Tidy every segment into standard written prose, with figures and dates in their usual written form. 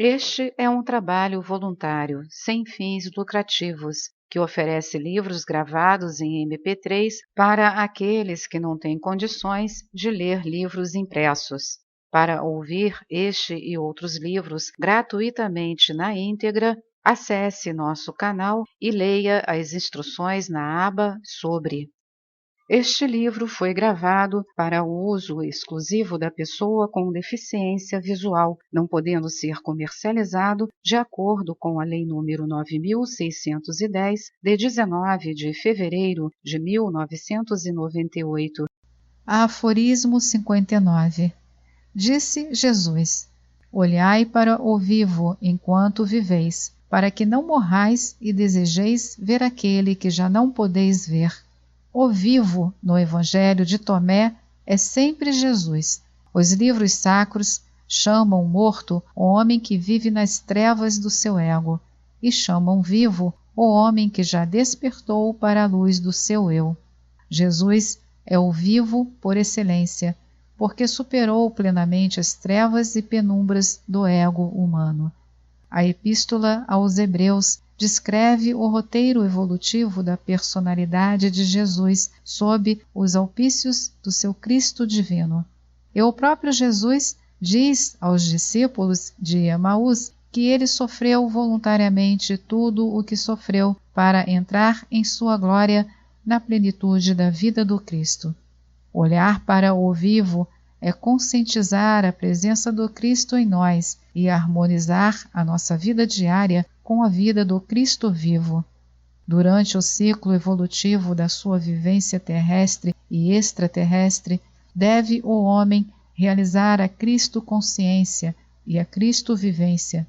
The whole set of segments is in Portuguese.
Este é um trabalho voluntário, sem fins lucrativos, que oferece livros gravados em MP3 para aqueles que não têm condições de ler livros impressos. Para ouvir este e outros livros gratuitamente na íntegra, acesse nosso canal e leia as instruções na aba Sobre. Este livro foi gravado para o uso exclusivo da pessoa com deficiência visual, não podendo ser comercializado de acordo com a Lei nº 9.610, de 19 de fevereiro de 1998. Aforismo 59. Disse Jesus: Olhai para o vivo enquanto viveis, para que não morrais e desejeis ver aquele que já não podeis ver. O vivo, no Evangelho de Tomé, é sempre Jesus. Os livros sacros chamam morto o homem que vive nas trevas do seu ego, e chamam vivo o homem que já despertou para a luz do seu eu. Jesus é o vivo por excelência, porque superou plenamente as trevas e penumbras do ego humano. A Epístola aos Hebreus descreve o roteiro evolutivo da personalidade de Jesus sob os auspícios do seu Cristo divino. E o próprio Jesus diz aos discípulos de Emaús que ele sofreu voluntariamente tudo o que sofreu para entrar em sua glória na plenitude da vida do Cristo. Olhar para o vivo é conscientizar a presença do Cristo em nós e harmonizar a nossa vida diária com a vida do Cristo vivo. Durante o ciclo evolutivo da sua vivência terrestre e extraterrestre, deve o homem realizar a Cristo consciência e a Cristo vivência.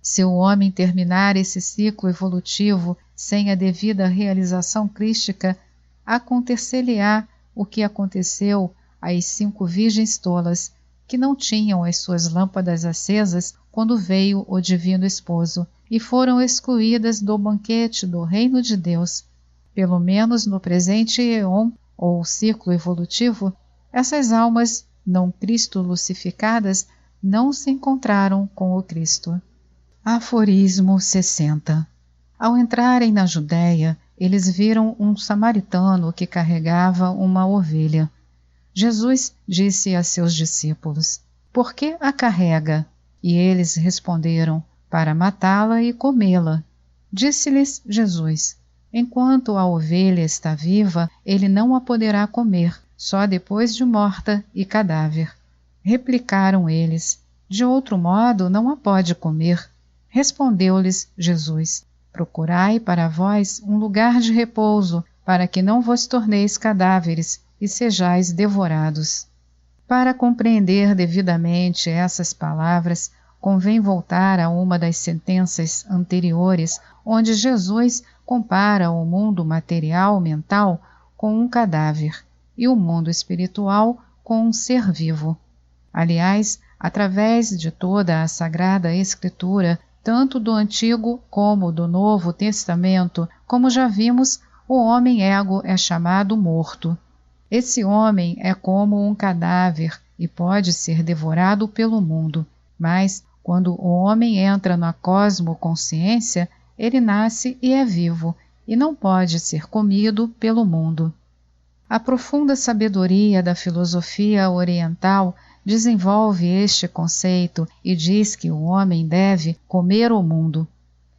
Se o homem terminar esse ciclo evolutivo sem a devida realização crística, acontecer-lhe-á o que aconteceu às 5 virgens tolas, que não tinham as suas lâmpadas acesas quando veio o divino esposo, e foram excluídas do banquete do reino de Deus. Pelo menos no presente éon, ou ciclo evolutivo, essas almas não Cristo-lucificadas não se encontraram com o Cristo. Aforismo 60. Ao entrarem na Judéia, eles viram um samaritano que carregava uma ovelha. Jesus disse a seus discípulos: Por que a carrega? E eles responderam: Para matá-la e comê-la. Disse-lhes Jesus: Enquanto a ovelha está viva, ele não a poderá comer, só depois de morta e cadáver. Replicaram eles: De outro modo não a pode comer. Respondeu-lhes Jesus: Procurai para vós um lugar de repouso, para que não vos torneis cadáveres e sejais devorados. Para compreender devidamente essas palavras, convém voltar a uma das sentenças anteriores, onde Jesus compara o mundo material mental com um cadáver e o mundo espiritual com um ser vivo. Aliás, através de toda a Sagrada Escritura, tanto do Antigo como do Novo Testamento, como já vimos, o homem-ego é chamado morto. Esse homem é como um cadáver e pode ser devorado pelo mundo, mas quando o homem entra na cosmoconsciência, ele nasce e é vivo, e não pode ser comido pelo mundo. A profunda sabedoria da filosofia oriental desenvolve este conceito e diz que o homem deve comer o mundo.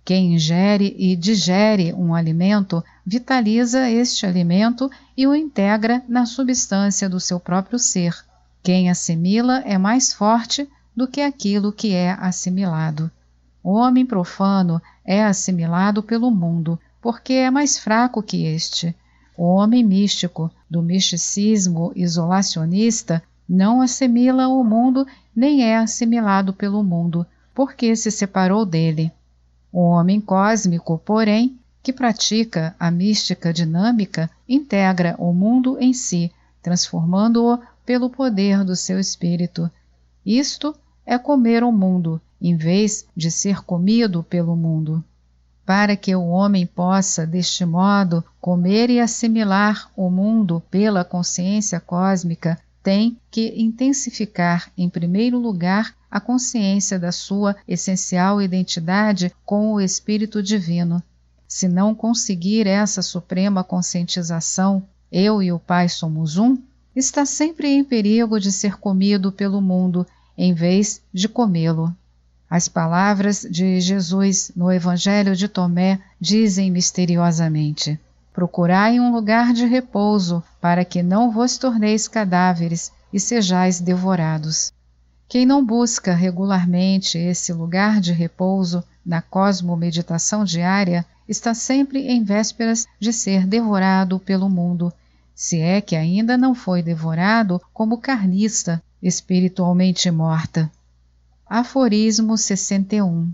Quem ingere e digere um alimento, vitaliza este alimento e o integra na substância do seu próprio ser. Quem assimila é mais forte do que aquilo que é assimilado. O homem profano é assimilado pelo mundo, porque é mais fraco que este. O homem místico, do misticismo isolacionista, não assimila o mundo nem é assimilado pelo mundo, porque se separou dele. O homem cósmico, porém, que pratica a mística dinâmica, integra o mundo em si, transformando-o pelo poder do seu espírito. Isto é comer o mundo, em vez de ser comido pelo mundo. Para que o homem possa, deste modo, comer e assimilar o mundo pela consciência cósmica, tem que intensificar, em primeiro lugar, a consciência da sua essencial identidade com o Espírito Divino. Se não conseguir essa suprema conscientização, eu e o Pai somos um, está sempre em perigo de ser comido pelo mundo, em vez de comê-lo. As palavras de Jesus no Evangelho de Tomé dizem misteriosamente: procurai um lugar de repouso, para que não vos torneis cadáveres e sejais devorados. Quem não busca regularmente esse lugar de repouso na cosmomeditação diária, está sempre em vésperas de ser devorado pelo mundo, se é que ainda não foi devorado como carnista espiritualmente morta. Aforismo 61.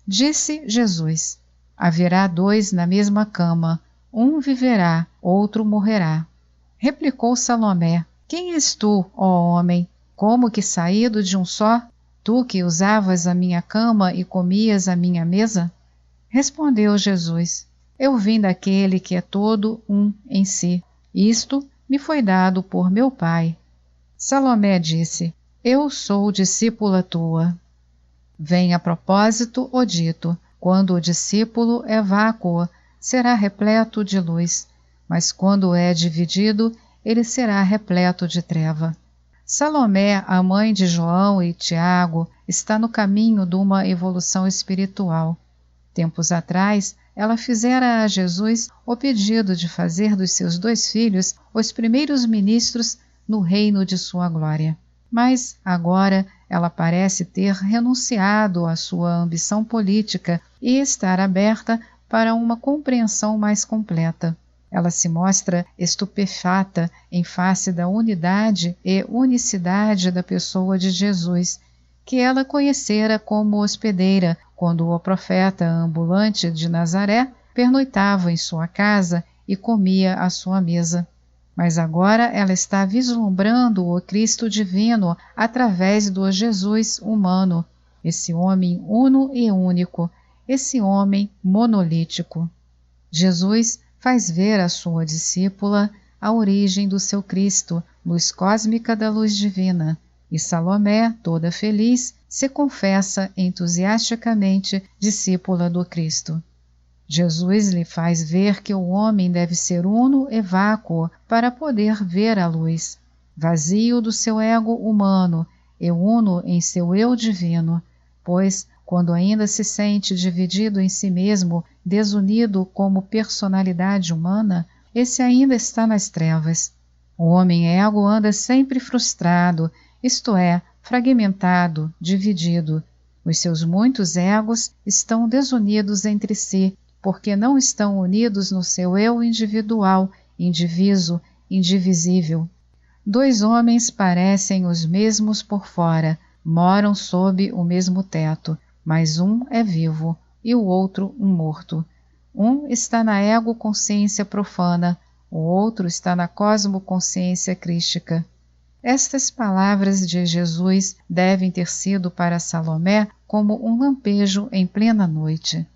Disse Jesus: haverá dois na mesma cama, um viverá, outro morrerá. Replicou Salomé: quem és tu, ó homem? Como que saído de um só? Tu que usavas a minha cama e comias a minha mesa? Respondeu Jesus: eu vim daquele que é todo um em si. Isto me foi dado por meu Pai. Salomé disse: eu sou discípula tua. Vem a propósito o dito: quando o discípulo é vácuo, será repleto de luz, mas quando é dividido, ele será repleto de treva. Salomé, a mãe de João e Tiago, está no caminho de uma evolução espiritual. Tempos atrás, ela fizera a Jesus o pedido de fazer dos seus 2 filhos os primeiros ministros no reino de sua glória. Mas, agora, ela parece ter renunciado à sua ambição política e estar aberta para uma compreensão mais completa. Ela se mostra estupefata em face da unidade e unicidade da pessoa de Jesus, que ela conhecera como hospedeira, quando o profeta ambulante de Nazaré pernoitava em sua casa e comia à sua mesa. Mas agora ela está vislumbrando o Cristo divino através do Jesus humano, esse homem uno e único, esse homem monolítico. Jesus faz ver à sua discípula a origem do seu Cristo, luz cósmica da luz divina, e Salomé, toda feliz, se confessa entusiasticamente discípula do Cristo. Jesus lhe faz ver que o homem deve ser uno e vácuo para poder ver a luz, vazio do seu ego humano e uno em seu eu divino, pois, quando ainda se sente dividido em si mesmo, desunido como personalidade humana, esse ainda está nas trevas. O homem ego anda sempre frustrado, isto é, fragmentado, dividido. Os seus muitos egos estão desunidos entre si, porque não estão unidos no seu eu individual, indiviso, indivisível. 2 homens parecem os mesmos por fora, moram sob o mesmo teto, mas um é vivo e o outro um morto. Um está na ego-consciência profana, o outro está na cosmoconsciência crística. Estas palavras de Jesus devem ter sido para Salomé como um lampejo em plena noite.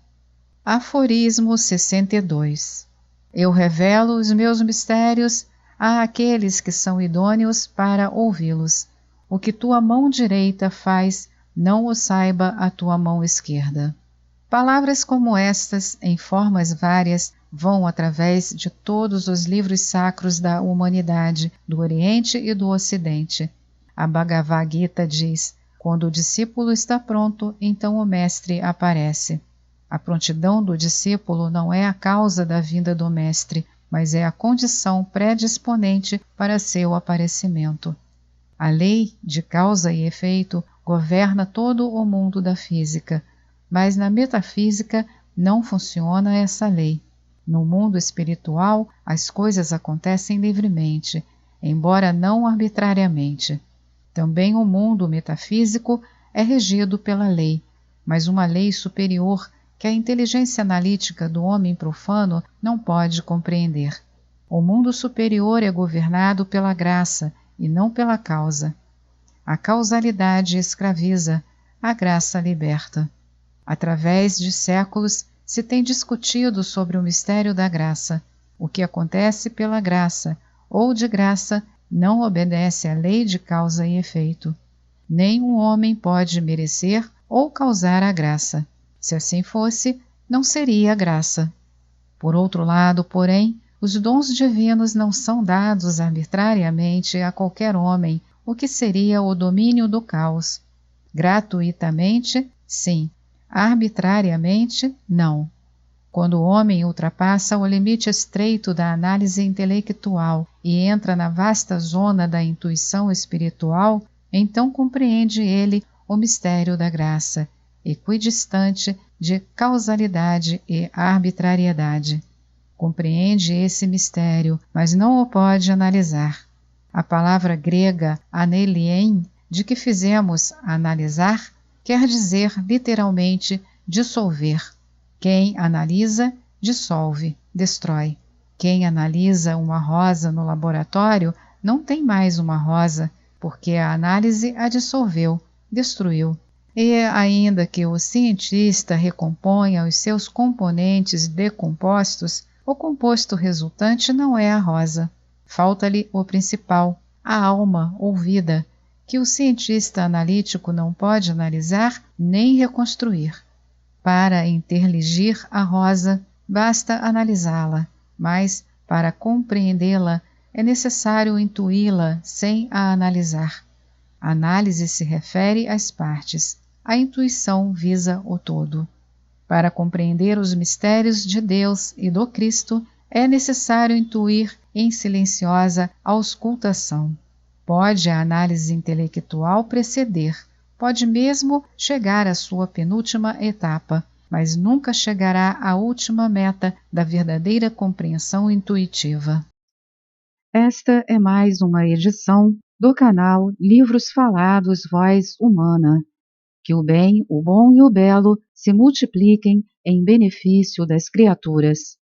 Aforismo 62. Eu revelo os meus mistérios a aqueles que são idôneos para ouvi-los. O que tua mão direita faz, não o saiba a tua mão esquerda. Palavras como estas, em formas várias, vão através de todos os livros sacros da humanidade, do Oriente e do Ocidente. A Bhagavad Gita diz: quando o discípulo está pronto, então o mestre aparece. A prontidão do discípulo não é a causa da vinda do mestre, mas é a condição predisponente para seu aparecimento. A lei de causa e efeito governa todo o mundo da física, mas na metafísica não funciona essa lei. No mundo espiritual, as coisas acontecem livremente, embora não arbitrariamente. Também o mundo metafísico é regido pela lei, mas uma lei superior que a inteligência analítica do homem profano não pode compreender. O mundo superior é governado pela graça e não pela causa. A causalidade escraviza, a graça liberta. Através de séculos se tem discutido sobre o mistério da graça. O que acontece pela graça ou de graça não obedece à lei de causa e efeito. Nenhum homem pode merecer ou causar a graça. Se assim fosse, não seria graça. Por outro lado, porém, os dons divinos não são dados arbitrariamente a qualquer homem, o que seria o domínio do caos. Gratuitamente, sim. Arbitrariamente, não. Quando o homem ultrapassa o limite estreito da análise intelectual e entra na vasta zona da intuição espiritual, então compreende ele o mistério da graça, equidistante de causalidade e arbitrariedade. Compreende esse mistério, mas não o pode analisar. A palavra grega anelien, de que fizemos analisar, quer dizer literalmente dissolver. Quem analisa, dissolve, destrói. Quem analisa uma rosa no laboratório não tem mais uma rosa, porque a análise a dissolveu, destruiu. E ainda que o cientista recomponha os seus componentes decompostos, o composto resultante não é a rosa. Falta-lhe o principal, a alma ou vida, que o cientista analítico não pode analisar nem reconstruir. Para interligir a rosa, basta analisá-la, mas, para compreendê-la, é necessário intuí-la sem a analisar. A análise se refere às partes, a intuição visa o todo. Para compreender os mistérios de Deus e do Cristo, é necessário intuir em silenciosa auscultação. Pode a análise intelectual preceder, pode mesmo chegar à sua penúltima etapa, mas nunca chegará à última meta da verdadeira compreensão intuitiva. Esta é mais uma edição do canal Livros Falados Voz Humana. Que o bem, o bom e o belo se multipliquem em benefício das criaturas.